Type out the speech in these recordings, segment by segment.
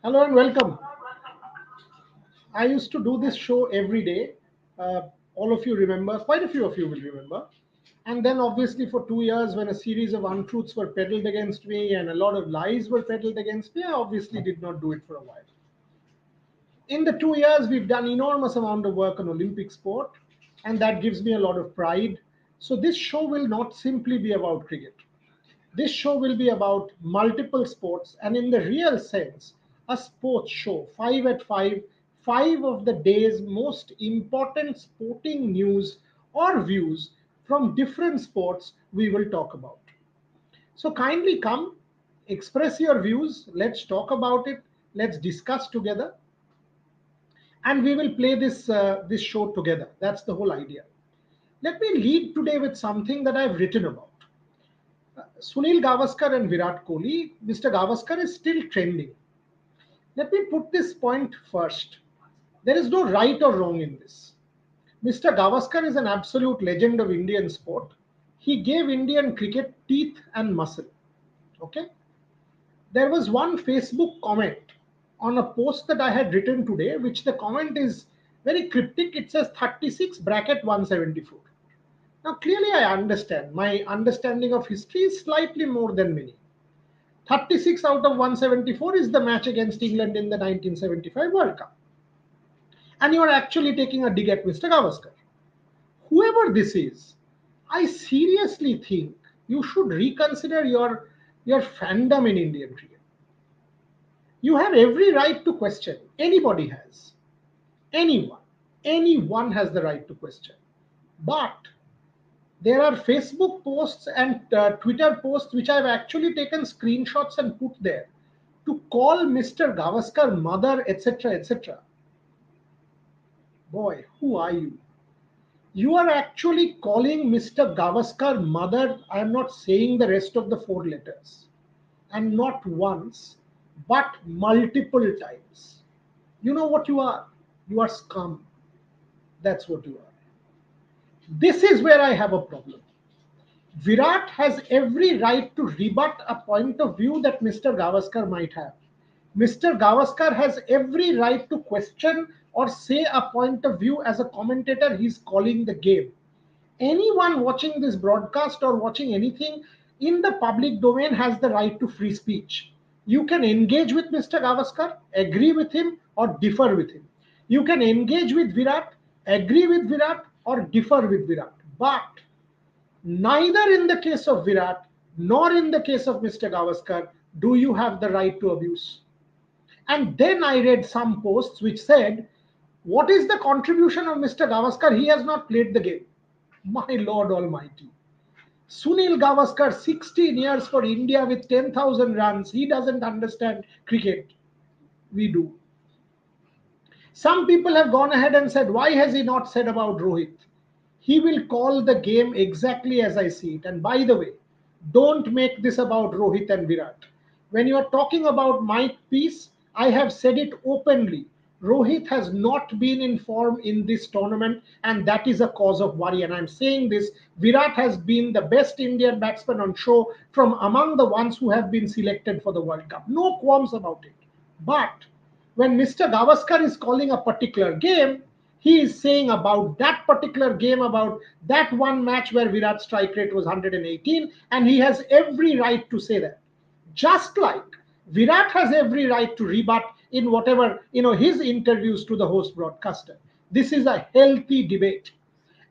Hello and welcome. I used to do this show every day. Uh, all of you remember, quite a few of you will remember. And then, obviously, for 2 years, when a series of untruths were peddled against me and a lot of lies were peddled against me, I obviously did not do it for a while. In the 2 years, we've done enormous amount of work on Olympic sport, and that gives me a lot of pride. So this show will not simply be about cricket. This show will be about multiple sports and, in the real sense, a sports show. Five at five, five of the day's most important sporting news or views from different sports we will talk about. So, kindly come, express your views, let's talk about it, let's discuss together, and we will play this show together. That's the whole idea. Let me lead today with something that I've written about. Sunil Gavaskar and Virat Kohli. Mr. Gavaskar is still trending. Let me put this point first. There is no right or wrong in this. Mr. Gavaskar is an absolute legend of Indian sport. He gave Indian cricket teeth and muscle. Okay? There was one Facebook comment on a post that I had written today, which the comment is very cryptic. It says 36 bracket 174. Now, clearly, I understand. My understanding of history is slightly more than many. 36 out of 174 is the match against England in the 1975 World Cup. And you are actually taking a dig at Mr. Gavaskar. Whoever this is, I seriously think you should reconsider your fandom in Indian cricket. You have every right to question. Anybody has. Anyone. Anyone has the right to question. But there are Facebook posts and Twitter posts which I've actually taken screenshots and put there to call Mr. Gavaskar mother, etc., etc. Boy, who are you? You are actually calling Mr. Gavaskar mother. I am not saying the rest of the four letters. And not once, but multiple times. You know what you are? You are scum. That's what you are. This is where I have a problem. Virat has every right to rebut a point of view that Mr. Gavaskar might have. Mr. Gavaskar has every right to question or say a point of view as a commentator. He's calling the game. Anyone watching this broadcast or watching anything in the public domain has the right to free speech. You can engage with Mr. Gavaskar, agree with him, or differ with him. You can engage with Virat, agree with Virat, or differ with Virat. But neither in the case of Virat nor in the case of Mr. Gavaskar do you have the right to abuse. And then I read some posts which said, what is the contribution of Mr. Gavaskar? He has not played the game. My Lord Almighty. Sunil Gavaskar, 16 years for India with 10,000 runs. He doesn't understand cricket. We do. Some people have gone ahead and said, why has he not said about Rohit? He will call the game exactly as I see it. And by the way, don't make this about Rohit and Virat. When you are talking about my piece, I have said it openly. Rohit has not been in form in this tournament, and that is a cause of worry. And I'm saying this, Virat has been the best Indian batsman on show from among the ones who have been selected for the World Cup. No qualms about it. But when Mr. Gavaskar is calling a particular game, he is saying about that particular game, about that one match where Virat's strike rate was 118, and he has every right to say that. Just like Virat has every right to rebut in whatever, his interviews to the host broadcaster. This is a healthy debate.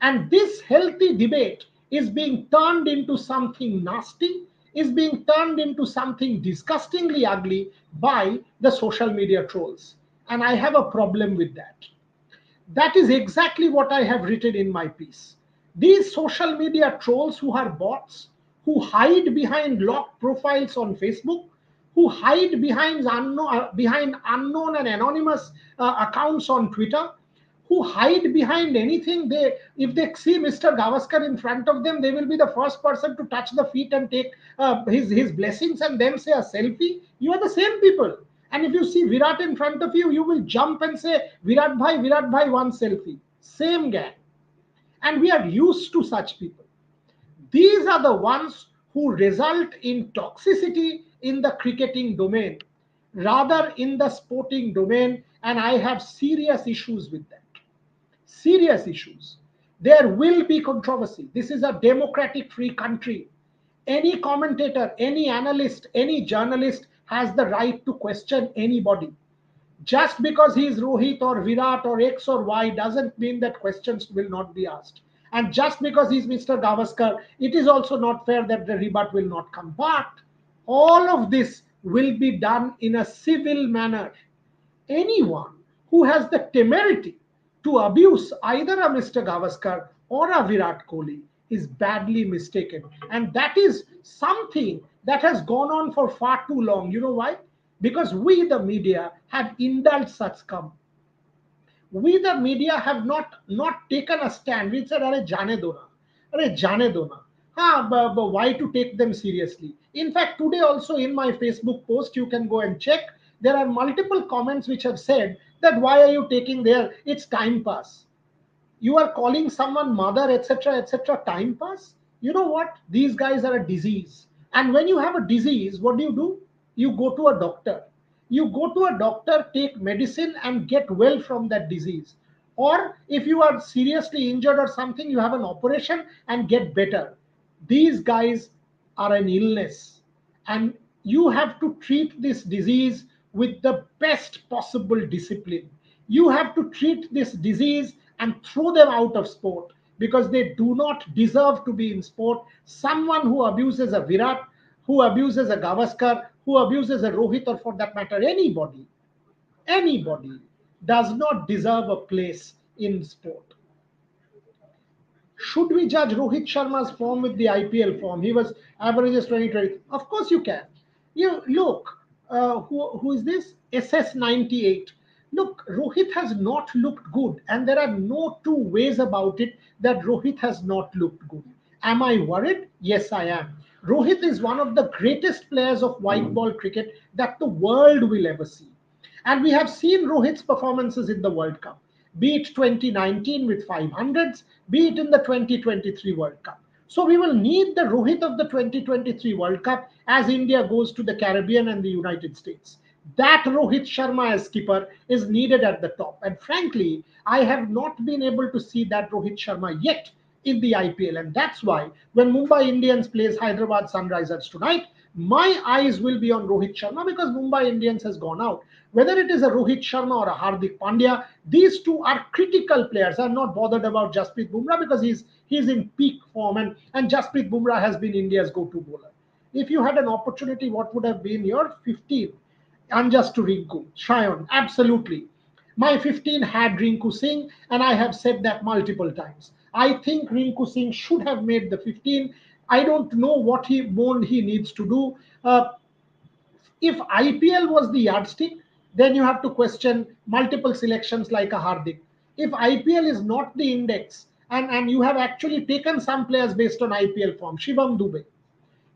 And this healthy debate is being turned into something nasty, is being turned into something disgustingly ugly by the social media trolls. And I have a problem with that. That is exactly what I have written in my piece. These social media trolls who are bots, who hide behind locked profiles on Facebook, who hide behind unknown and anonymous accounts on Twitter, who hide behind anything. If they see Mr. Gavaskar in front of them, they will be the first person to touch the feet and take his blessings and then say a selfie. You are the same people. And if you see Virat in front of you, you will jump and say, Virat Bhai, one selfie. Same gang. And we are used to such people. These are the ones who result in toxicity in the cricketing domain. rather in the sporting domain, and I have serious issues with that. Serious issues. There will be controversy. This is a democratic free country. Any commentator, any analyst, any journalist has the right to question anybody. Just because he is Rohit or Virat or X or Y doesn't mean that questions will not be asked. And just because he's Mr. Gavaskar, it is also not fair that the rebut will not come. But all of this will be done in a civil manner. Anyone who has the temerity to abuse either a Mr. Gavaskar or a Virat Kohli is badly mistaken. And that is something that has gone on for far too long. You know why? Because we, the media, have indulged such scum. We, the media, have not taken a stand. We said, "Arey jane do na, arey jane do na." But why to take them seriously? In fact, today also in my Facebook post, you can go and check. There are multiple comments which have said that why are you taking there? It's time pass. You are calling someone mother, etc., time pass. You know what? These guys are a disease. And when you have a disease, what do? You go to a doctor. You go to a doctor, take medicine, and get well from that disease. Or if you are seriously injured or something, you have an operation and get better. These guys are an illness, and you have to treat this disease with the best possible discipline. You have to treat this disease and throw them out of sport because they do not deserve to be in sport. Someone who abuses a Virat, who abuses a Gavaskar, who abuses a Rohit, or for that matter anybody does not deserve a place in sport. Should we judge Rohit Sharma's form with the IPL form? He was averages 2020. Of course you can. You look, who is this? SS98. Look, Rohit has not looked good, and there are no two ways about it that Rohit has not looked good. Am I worried? Yes, I am. Rohit is one of the greatest players of white ball cricket that the world will ever see. And we have seen Rohit's performances in the World Cup, be it 2019 with 500s, be it in the 2023 World Cup. So we will need the Rohit of the 2023 World Cup as India goes to the Caribbean and the United States. That Rohit Sharma as skipper is needed at the top. And frankly, I have not been able to see that Rohit Sharma yet in the IPL. And that's why when Mumbai Indians plays Hyderabad Sunrisers tonight, my eyes will be on Rohit Sharma because Mumbai Indians has gone out. Whether it is a Rohit Sharma or a Hardik Pandya, these two are critical players. I'm not bothered about Jasprit Bumrah because he's in peak form, and Jasprit Bumrah has been India's go-to bowler. If you had an opportunity, what would have been your 15? Unjust to Rinku, Shayan, absolutely. My 15 had Rinku Singh, and I have said that multiple times. I think Rinku Singh should have made the 15. I don't know what more he needs to do. If IPL was the yardstick, then you have to question multiple selections like a Hardik. If IPL is not the index, and you have actually taken some players based on IPL form, Shivam Dubey,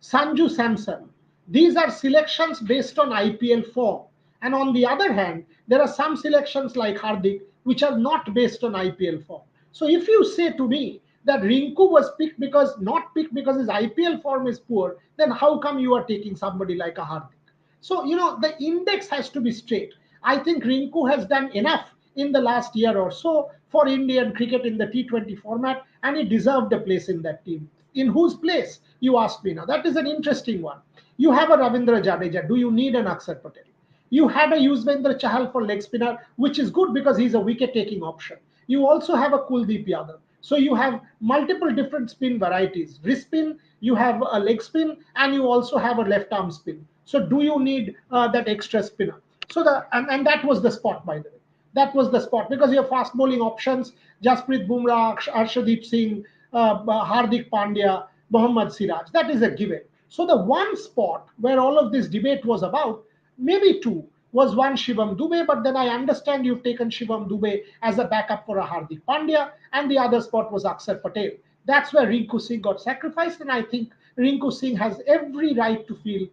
Sanju Samson. These are selections based on IPL form. And on the other hand, there are some selections like Hardik which are not based on IPL form. So if you say to me that Rinku was picked because not picked because his IPL form is poor, then how come you are taking somebody like a Hardik? So, the index has to be straight. I think Rinku has done enough in the last year or so for Indian cricket in the T20 format, and he deserved a place in that team. In whose place, you ask me now? That is an interesting one. You have a Ravindra Jadeja. Do you need an Akshar Patel? You had a Yuzvendra Chahal for leg spinner, which is good because he's a wicket taking option. You also have a Kuldeep Yadav. So you have multiple different spin varieties. Wrist spin, you have a leg spin, and you also have a left arm spin. So do you need that extra spinner? So and that was the spot, by the way. That was the spot because you have fast bowling options: Jasprit Bumrah, Arshdeep Singh, Hardik Pandya, Mohammad Siraj. That is a given. So the one spot where all of this debate was about, maybe two, was one Shivam Dubey, but then I understand you've taken Shivam Dubey as a backup for a Hardik Pandya, and the other spot was Akshar Patel. That's where Rinku Singh got sacrificed, and I think Rinku Singh has every right to feel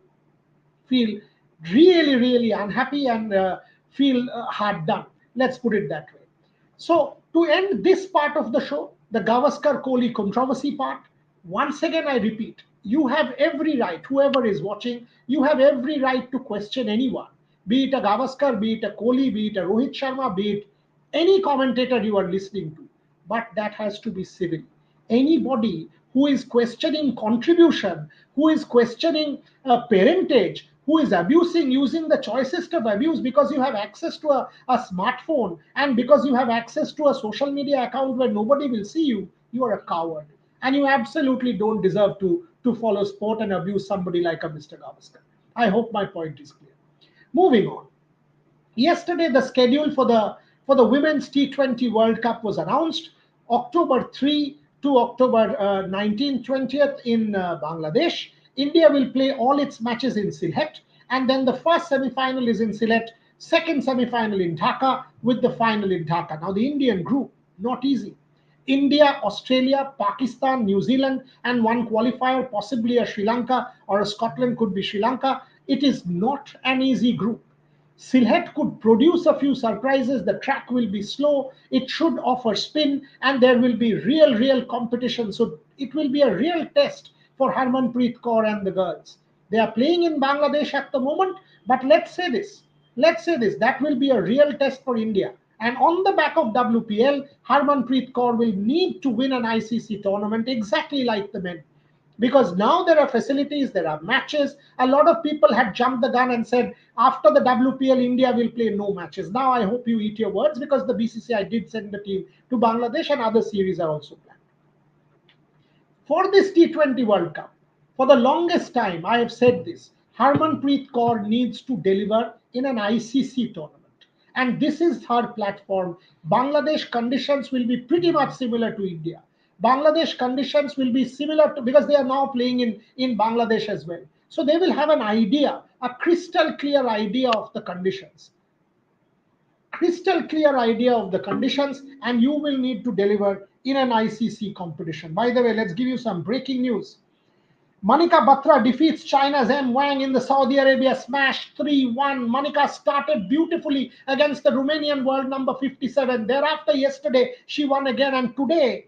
really, really unhappy and feel hard done. Let's put it that way. So, to end this part of the show, the Gavaskar Kohli controversy part, once again I repeat, you have every right, whoever is watching, you have every right to question anyone. be it a Gavaskar, be it a Kohli, be it a Rohit Sharma, be it any commentator you are listening to. But that has to be civil. Anybody who is questioning contribution, who is questioning parentage, who is abusing, using the choicest of abuse because you have access to a smartphone and because you have access to a social media account where nobody will see you, you are a coward. And you absolutely don't deserve to follow sport and abuse somebody like a Mr. Gavaskar. I hope my point is clear. Moving on. Yesterday, the schedule for the women's T20 World Cup was announced. October 3 to October 19, 20th in Bangladesh. India will play all its matches in Sylhet, and then the first semi-final is in Sylhet, second semi-final in Dhaka, with the final in Dhaka. Now, the Indian group, not easy. India, Australia, Pakistan, New Zealand, and one qualifier, possibly a Sri Lanka or a Scotland, could be Sri Lanka. It is not an easy group. Sylhet could produce a few surprises. The track will be slow. It should offer spin, and there will be real competition. So it will be a real test for Harmanpreet Kaur and the girls. They are playing in Bangladesh at the moment, but let's say this. Let's say this. That will be a real test for India. And on the back of WPL, Harmanpreet Kaur will need to win an ICC tournament exactly like the men, because now there are facilities, there are matches. A lot of people had jumped the gun and said after the WPL India will play no matches. Now I hope you eat your words, because the BCCI did send the team to Bangladesh and other series are also planned. For this T20 World Cup, for the longest time I have said this, Harmanpreet Kaur needs to deliver in an ICC tournament. And this is her platform. Bangladesh conditions will be pretty much similar to India. Bangladesh conditions will be similar to, because they are now playing in Bangladesh as well. So they will have an idea, a crystal clear idea of the conditions. Crystal clear idea of the conditions, and you will need to deliver in an ICC competition. By the way, let's give you some breaking news. Manika Batra defeats China's M. Wang in the Saudi Arabia smash 3-1. Manika started beautifully against the Romanian world number 57. Thereafter, yesterday, she won again. And today,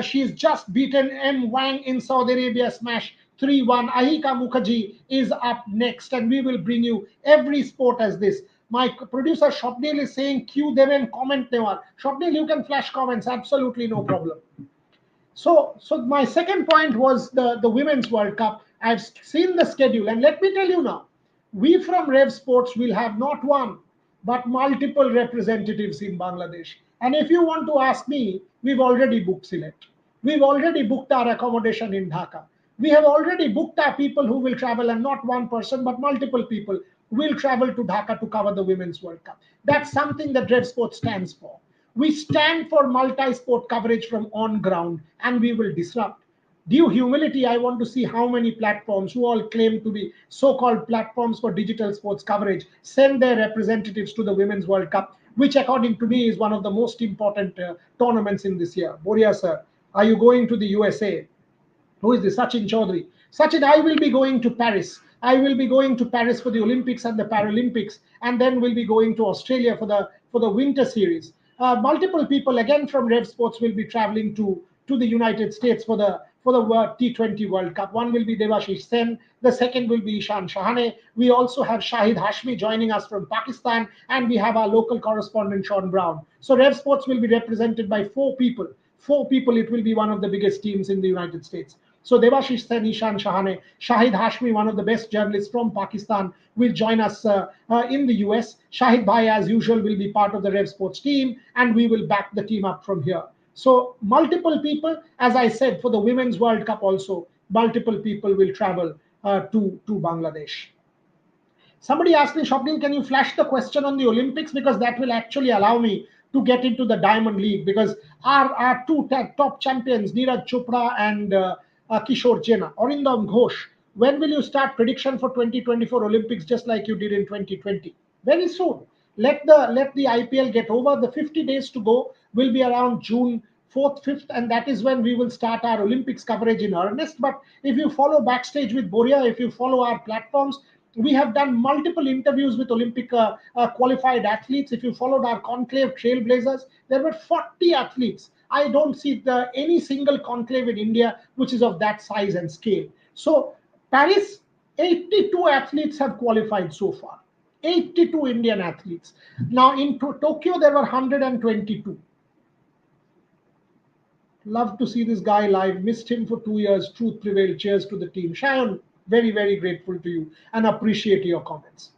she's just beaten M. Wang in Saudi Arabia smash 3-1. Ahika Mukherjee is up next, and we will bring you every sport as this. My producer Shopdale is saying, cue them and comment them. Shopdale, you can flash comments, absolutely no problem. So my second point was the Women's World Cup. I've seen the schedule, and let me tell you now, we from Rev Sports will have not one, but multiple representatives in Bangladesh. And if you want to ask me, we've already booked Sylhet. We've already booked our accommodation in Dhaka. We have already booked our people who will travel, and not one person, but multiple people will travel to Dhaka to cover the Women's World Cup. That's something that Rev Sports stands for. We stand for multi-sport coverage from on ground, and we will disrupt. Due humility, I want to see how many platforms who all claim to be so-called platforms for digital sports coverage send their representatives to the Women's World Cup, which according to me is one of the most important tournaments in this year. Boria sir, are you going to the USA? Who is this? Sachin Chaudhary. Sachin, I will be going to Paris. I will be going to Paris for the Olympics and the Paralympics, and then we'll be going to Australia for the Winter Series. Multiple people again from Rev Sports will be traveling to the United States for the T20 World Cup. One will be Devashish Sen, the second will be Ishan Shahane. We also have Shahid Hashmi joining us from Pakistan, and we have our local correspondent Sean Brown. So Rev Sports will be represented by four people. Four people. It will be one of the biggest teams in the United States. So Devashish Sen, Ishan Shahane, Shahid Hashmi, one of the best journalists from Pakistan, will join us in the US. Shahid Bhai, as usual, will be part of the Rev Sports team, and we will back the team up from here. So multiple people, as I said, for the Women's World Cup also, multiple people will travel to Bangladesh. Somebody asked me, Shopdin, can you flash the question on the Olympics? Because that will actually allow me to get into the Diamond League. Because our two top champions, Neeraj Chopra and Kishore Jena, Arindam Ghosh, when will you start prediction for 2024 Olympics, just like you did in 2020? Very soon. Let the IPL get over. The 50 days to go will be around June 4th, 5th, and that is when we will start our Olympics coverage in earnest. But if you follow Backstage with Boria, if you follow our platforms, we have done multiple interviews with Olympic qualified athletes. If you followed our conclave Trailblazers, there were 40 athletes. I don't see any single conclave in India which is of that size and scale. So Paris, 82 athletes have qualified so far. 82 Indian athletes. Now in Tokyo, there were 122. Love to see this guy live. Missed him for 2 years. Truth prevailed. Cheers to the team. Shayan, very, very grateful to you and appreciate your comments.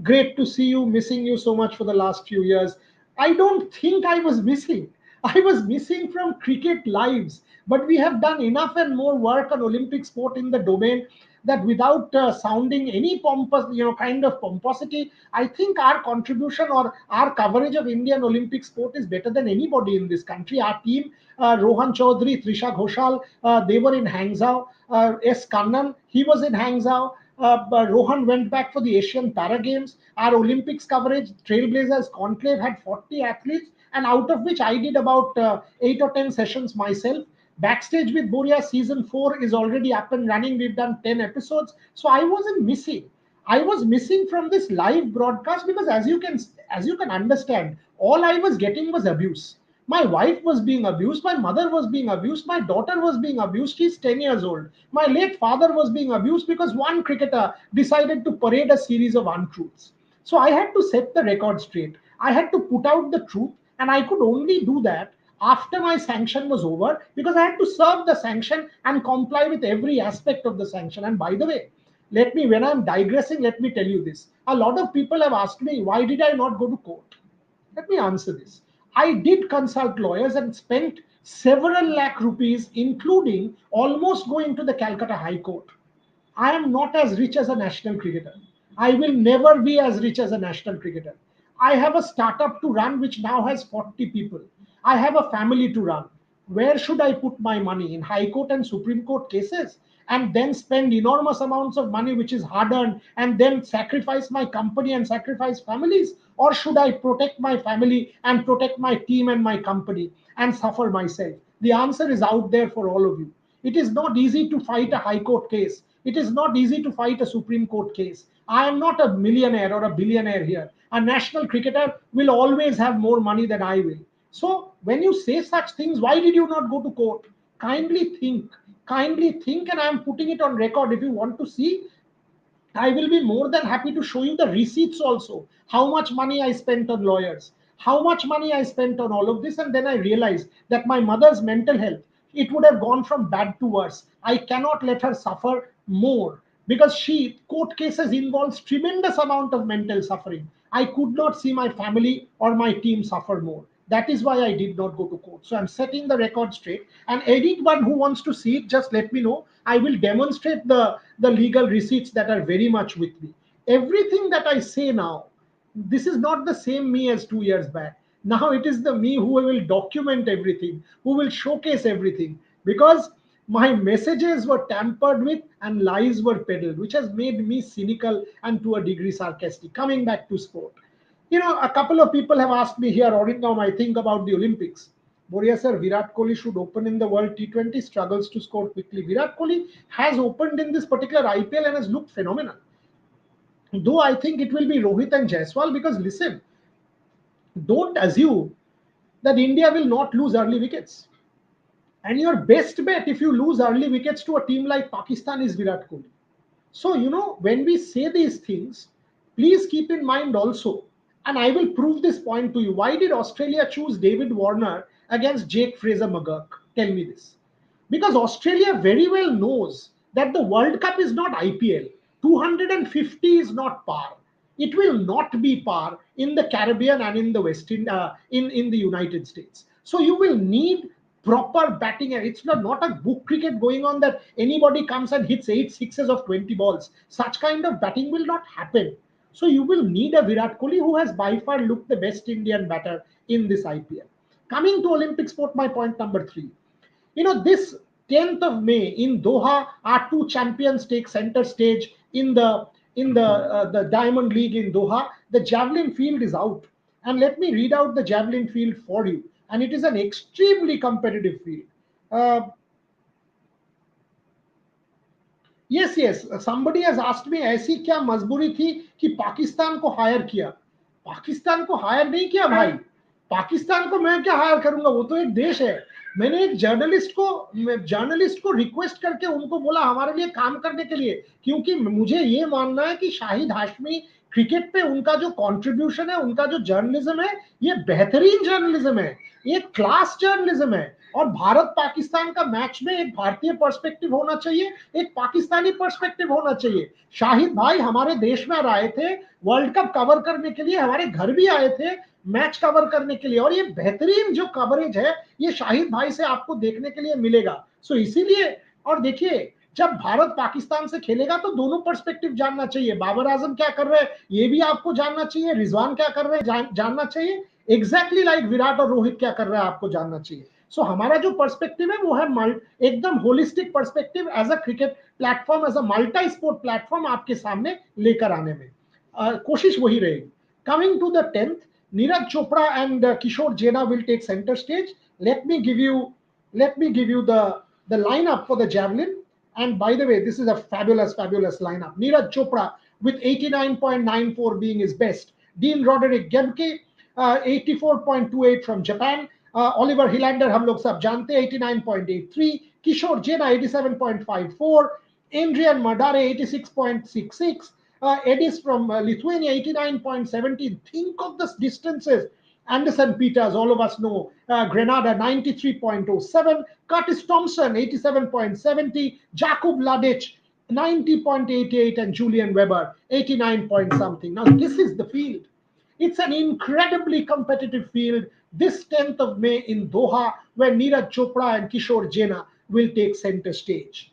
Great to see you. Missing you so much for the last few years. I don't think I was missing. I was missing from cricket lives. But we have done enough and more work on Olympic sport in the domain that without sounding any pompous, kind of pomposity, I think our contribution or our coverage of Indian Olympic sport is better than anybody in this country. Our team, Rohan Chaudhary, Trisha Ghoshal, they were in Hangzhou. S. Kannan, he was in Hangzhou. Rohan went back for the Asian Para Games. Our Olympics coverage, Trailblazers Conclave, had 40 athletes, and out of which I did about 8 or 10 sessions myself. Backstage with Boria season 4 is already up and running. We've done 10 episodes. So I wasn't missing. I was missing from this live broadcast because as you can understand, all I was getting was abuse. My wife was being abused, my mother was being abused, my daughter was being abused. She's 10 years old. My late father was being abused because one cricketer decided to parade a series of untruths. So I had to set the record straight. I had to put out the truth, and I could only do that after my sanction was over because I had to serve the sanction and comply with every aspect of the sanction. And by the way, when I'm digressing, let me tell you this. A lot of people have asked me, why did I not go to court? Let me answer this. I did consult lawyers and spent several lakh rupees, including almost going to the Calcutta High Court. I am not as rich as a national cricketer. I will never be as rich as a national cricketer. I have a startup to run which now has 40 people. I have a family to run. Where should I put my money? In High Court and Supreme Court cases? And then spend enormous amounts of money which is hard earned and then sacrifice my company and sacrifice families? Or should I protect my family and protect my team and my company and suffer myself? The answer is out there for all of you. It is not easy to fight a High Court case. It is not easy to fight a Supreme Court case. I am not a millionaire or a billionaire here. A national cricketer will always have more money than I will. So, when you say such things, why did you not go to court? Kindly think, and I am putting it on record. If you want to see, I will be more than happy to show you the receipts also. How much money I spent on lawyers, how much money I spent on all of this, and then I realized that my mother's mental health, it would have gone from bad to worse. I cannot let her suffer more because court cases involves tremendous amount of mental suffering. I could not see my family or my team suffer more. That is why I did not go to court. So I'm setting the record straight. And anyone who wants to see it, just let me know. I will demonstrate the legal receipts that are very much with me. Everything that I say now, this is not the same me as 2 years back. Now it is the me who will document everything, who will showcase everything, because my messages were tampered with and lies were peddled, which has made me cynical and to a degree sarcastic. Coming back to sport, a couple of people have asked me here, Orrington, I think about the Olympics. Boria sir, Virat Kohli should open in the World T20, struggles to score quickly. Virat Kohli has opened in this particular IPL and has looked phenomenal. Though I think it will be Rohit and Jaiswal because listen, don't assume that India will not lose early wickets. And your best bet if you lose early wickets to a team like Pakistan is Virat Kohli. So, when we say these things, please keep in mind also, and I will prove this point to you. Why did Australia choose David Warner against Jake Fraser McGurk? Tell me this. Because Australia very well knows that the World Cup is not IPL. 250 is not par. It will not be par in the Caribbean and in the in the United States. So you will need proper batting. It's not a book cricket going on that anybody comes and hits 8 sixes of 20 balls. Such kind of batting will not happen. So you will need a Virat Kohli who has by far looked the best Indian batter in this IPL. Coming to Olympic sport, my point number 3. This 10th of May in Doha, our two champions take center stage in the Diamond League in Doha. The javelin field is out, and let me read out the javelin field for you. And it is an extremely competitive field. Uh, yes, yes. Somebody has asked me, ऐसी क्या मजबूरी थी कि पाकिस्तान को higher किया? पाकिस्तान को higher नहीं किया भाई. पाकिस्तान को मैं क्या हायर करूंगा, वो तो एक देश है। मैंने एक जर्नलिस्ट को रिक्वेस्ट करके उनको बोला हमारे लिए काम करने के लिए, क्योंकि मुझे ये मानना है कि शाहिद हाशमी क्रिकेट पे उनका जो कंट्रीब्यूशन है, उनका जो जर्नलिज्म है, ये बेहतरीन जर्नलिज्म है, ये क्लास जर्नलिज्म है। और भारत पाकिस्तान का मैच में एक भारतीय पर्सपेक्टिव होना चाहिए, एक पाकिस्तानी पर्सपेक्टिव होना चाहिए। शाहिद भाई हमारे देश में आए थे वर्ल्ड कप कवर करने के लिए, हमारे घर भी आए थे मैच कवर करने के लिए, और ये बेहतरीन जो कवरेज है ये शाहिद भाई से आपको देखने के लिए मिलेगा। सो इसीलिए, और देखिए जब भारत पाकिस्तान से खेलेगा तो दोनों पर्सपेक्टिव जानना चाहिए। बाबर आजम क्या कर रहे हैं ये भी आपको जानना चाहिए, रिजवान क्या कर रहे हैं जानना चाहिए, एग्जैक्टली लाइक विराट और रोहित क्या कर रहे हैं आपको जानना चाहिए। सो हमारा जो पर्सपेक्टिव है वो है एकदम holistic perspective as a cricket platform, as a multi sport platform आपके सामने लेकर आने में कोशिश वही रहेगी। Coming to the 10th, Neeraj Chopra and Kishore Jena will take center stage. Let me give you the lineup for the javelin. And by the way, this is a fabulous lineup. Neeraj Chopra with 89.94 being his best. Dean Roderick Gemke, 84.28 from Japan. Oliver Hilander, हम लोग सब जानते हैं 89.83. Kishore Jena 87.54. Adrian Madare 86.66. Edis from Lithuania 89.17. Think of the distances. Anderson Peters, all of us know. Grenada 93.07. Curtis Thompson 87.70. Jakub Ladic 90.88. And Julian Weber 89 point something. Now, this is the field. It's an incredibly competitive field this 10th of May in Doha, where Neeraj Chopra and Kishore Jena will take center stage.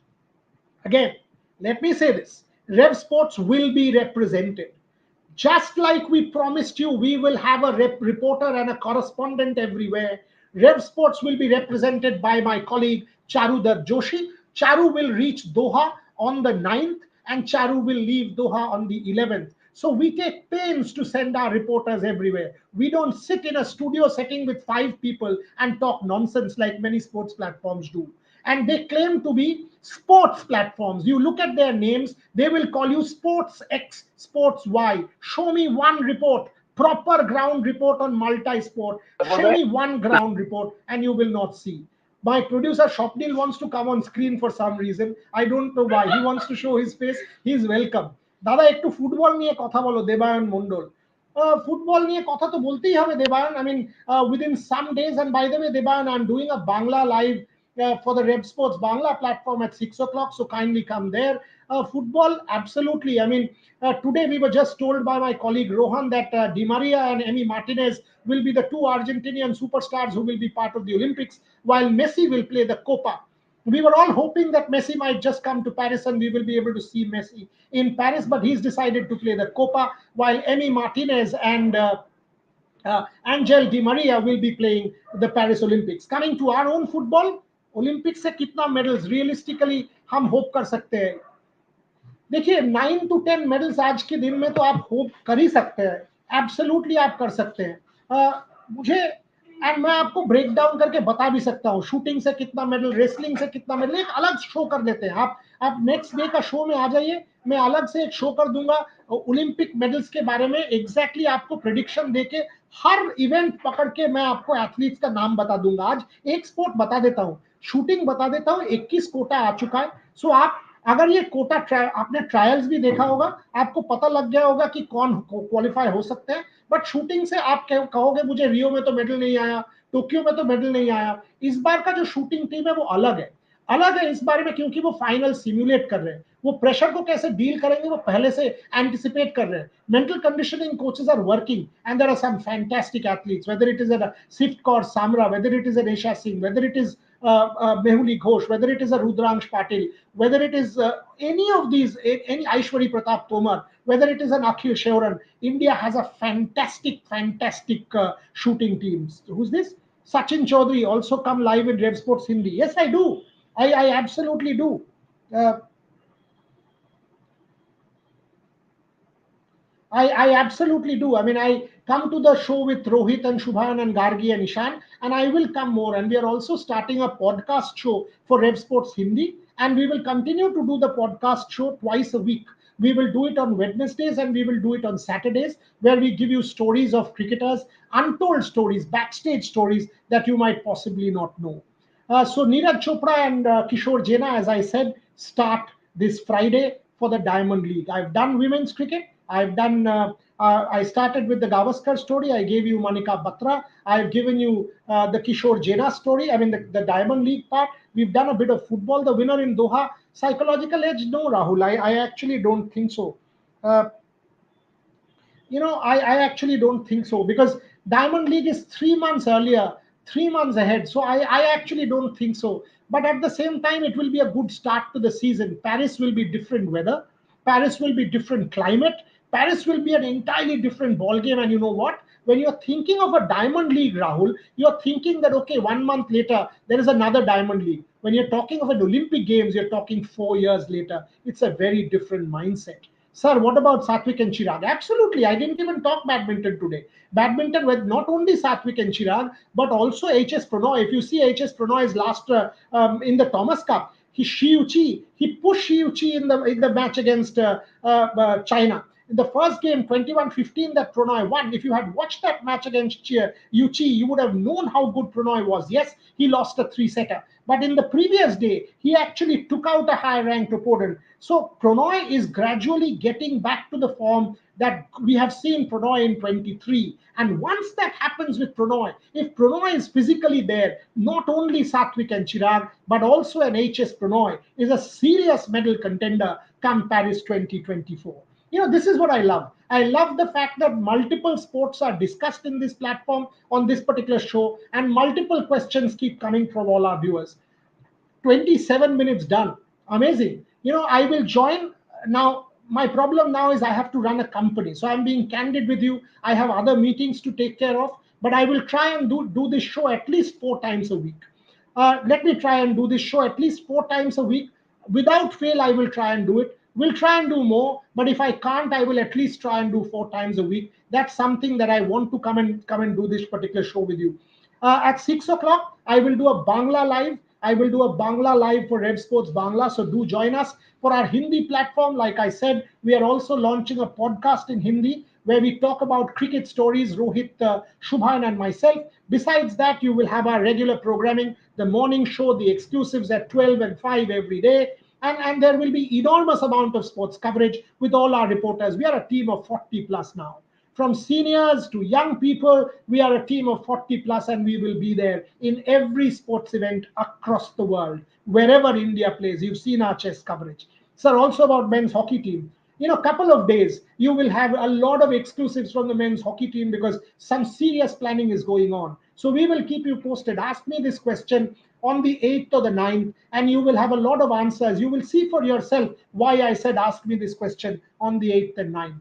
Again, let me say this. Rev Sports will be represented. Just like we promised you, we will have a reporter and a correspondent everywhere. Rev Sports will be represented by my colleague Charudar Joshi. Charu will reach Doha on the 9th and Charu will leave Doha on the 11th. So we take pains to send our reporters everywhere. We don't sit in a studio setting with 5 people and talk nonsense like many sports platforms do. And they claim to be sports platforms. You look at their names, they will call you Sports X, Sports Y. Show me one report, proper ground report on multi-sport. Show me one ground report and you will not see. My producer Shopnil wants to come on screen for some reason. I don't know why. He wants to show his face. He is welcome. দাদা একটু football নিয়ে কথা বলো Debayan Mondal. Football নিয়ে কথা তো বলতেই হবে Debayan. I mean, within some days, and by the way, Debayan, I'm doing a Bangla live for the Rev Sports Bangla platform at 6 o'clock, so kindly come there. Football, absolutely. I mean, today we were just told by my colleague Rohan that Di Maria and Emi Martinez will be the 2 Argentinian superstars who will be part of the Olympics, while Messi will play the Copa. We were all hoping that Messi might just come to Paris and we will be able to see Messi in Paris, but he's decided to play the Copa, while Emi Martinez and Angel Di Maria will be playing the Paris Olympics. Coming to our own football, Olympics से कितना medals realistically हम hope कर सकते हैं? देखिए 9 to 10 medals आज के दिन में तो आप होप कर ही सकते हैं, एब्सोल्युटली आप कर सकते हैं। मुझे एंड मैं आपको ब्रेक डाउन करके बता भी सकता हूँ शूटिंग से कितना मेडल, रेसलिंग से कितना मेडल, एक अलग शो कर लेते हैं। आप नेक्स्ट डे का शो में आ जाइए, मैं अलग से एक शो कर दूंगा ओलंपिक मेडल्स के बारे में, एग्जैक्टली आपको प्रेडिक्शन देके हर इवेंट पकड़ के मैं आपको एथलीट्स का नाम बता दूंगा। आज एक स्पोर्ट बता देता हूँ, शूटिंग बता देता हूँ, 21 कोटा आ चुका है। सो आप अगर ये कोटा आपने ट्रायल्स भी देखा होगा, आपको पता लग गया होगा कि कौन क्वालिफाई हो सकते हैं। बट शूटिंग से आप कहोगे मुझे रियो में तो मेडल नहीं आया, टोक्यो में तो मेडल नहीं आया। इस बार का जो शूटिंग टीम है वो अलग है इस बारे में, क्योंकि वो फाइनल सिमुलेट कर रहे हैं, वो प्रेशर को कैसे डील करेंगे वो पहले से एंटिसिपेट कर रहे हैं। Mental conditioning coaches are working and there are some fantastic athletes, whether it is a Sift Kaur Samra, whether it is a Esha Singh, whether it is Mehuli Ghosh, whether it is a Rudransh Patil, whether it is any of these, any Aishwari Pratap Tomar, whether it is an Akhil Shevran, India has a fantastic shooting teams. Who's this? Sachin Chaudhary also come live in Rev Sports Hindi. Yes, I do. I absolutely do. Uh, I absolutely do. I mean, I come to the show with Rohit and Shubhan and Gargi and Ishan, and I will come more. And we are also starting a podcast show for Rev Sports Hindi, and we will continue to do the podcast show twice a week. We will do it on Wednesdays and we will do it on Saturdays, where we give you stories of cricketers, untold stories, backstage stories that you might possibly not know. So Neeraj Chopra and Kishore Jena, as I said, start this Friday for the Diamond League. I've done women's cricket. I've done. I started with the Gavaskar story. I gave you Manika Batra. I've given you the Kishore Jena story. I mean the Diamond League part. We've done a bit of football. The winner in Doha. Psychological edge? No, Rahul. I actually don't think so. Uh, I actually don't think so, because Diamond League is 3 months earlier, 3 months ahead. So I actually don't think so. But at the same time, it will be a good start to the season. Paris will be different weather. Paris will be different climate. Paris will be an entirely different ball game. And you know what? When you're thinking of a Diamond League, Rahul, you're thinking that okay, 1 month later there is another Diamond League. When you're talking of an Olympic Games, you're talking 4 years later. It's a very different mindset. Sir, what about Satvik and Chirag? Absolutely. I didn't even talk badminton today. Badminton with not only Satvik and Chirag, but also HS Pranoy. If you see HS Pranoy's last in the Thomas Cup, he pushed Shiuchi in the match against China. In the first game, 21-15, that Prannoy won. If you had watched that match against Yuchi, you would have known how good Prannoy was. Yes, he lost a three-setter. But in the previous day, he actually took out a high-ranked opponent. So Prannoy is gradually getting back to the form that we have seen Prannoy in 23. And once that happens with Prannoy, if Prannoy is physically there, not only Satvik and Chirag, but also an HS Prannoy is a serious medal contender come Paris 2024. This is what I love. I love the fact that multiple sports are discussed in this platform on this particular show, and multiple questions keep coming from all our viewers. 27 minutes done. Amazing. I will join now. My problem now is I have to run a company. So I'm being candid with you. I have other meetings to take care of, but I will try and do this show at least 4 times a week. Let me try and do this show at least 4 times a week. Without fail, I will try and do it. We'll try and do more, but if I can't, I will at least try and do 4 times a week. That's something that I want to come and do this particular show with you. At 6 o'clock, I will do a Bangla live. I will do a Bangla live for Rev Sports Bangla. So do join us for our Hindi platform. Like I said, we are also launching a podcast in Hindi where we talk about cricket stories, Rohit, Shubhan, and myself. Besides that, you will have our regular programming, the morning show, the exclusives at 12 and 5 every day. And there will be enormous amount of sports coverage with all our reporters. We are a team of 40 plus now. From seniors to young people, we are a team of 40 plus, and we will be there in every sports event across the world, wherever India plays. You've seen our chess coverage. Sir, also about men's hockey team. Couple of days, you will have a lot of exclusives from the men's hockey team because some serious planning is going on. So we will keep you posted. Ask me this question on the 8th or the 9th, and you will have a lot of answers. You will see for yourself why I said ask me this question on the 8th and 9th.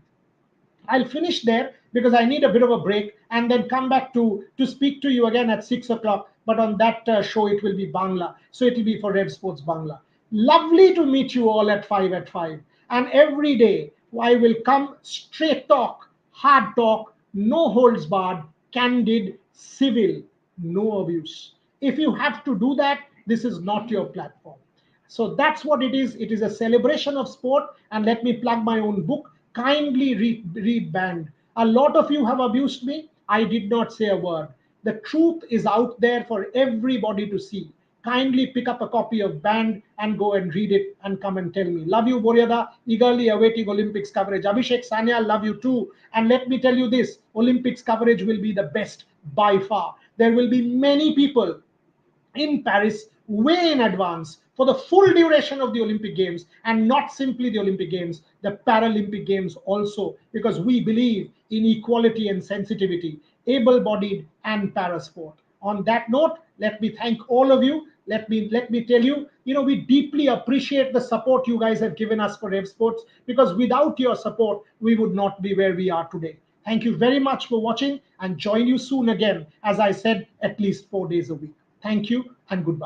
I'll finish there because I need a bit of a break and then come back to speak to you again at 6 o'clock. But on that show, it will be Bangla. So it will be for Rev Sports Bangla. Lovely to meet you all at 5 at 5. And every day, I will come straight talk, hard talk, no holds barred, candid, civil, no abuse. If you have to do that, this is not your platform. So that's what it is. It is a celebration of sport. And let me plug my own book. Kindly read Banned. A lot of you have abused me. I did not say a word. The truth is out there for everybody to see. Kindly pick up a copy of Banned and go and read it and come and tell me. Love you, Boria. Eagerly awaiting Olympics coverage. Abhishek Sanya, love you too. And let me tell you this, Olympics coverage will be the best by far. There will be many people in Paris way in advance for the full duration of the Olympic Games, and not simply the Olympic Games, the Paralympic Games also, because we believe in equality and sensitivity, able bodied and parasport. On that note, let me thank all of you. Let me tell you, we deeply appreciate the support you guys have given us for Rev Sports, because without your support, we would not be where we are today. Thank you very much for watching, and join you soon again, as I said, at least 4 days a week. Thank you and goodbye.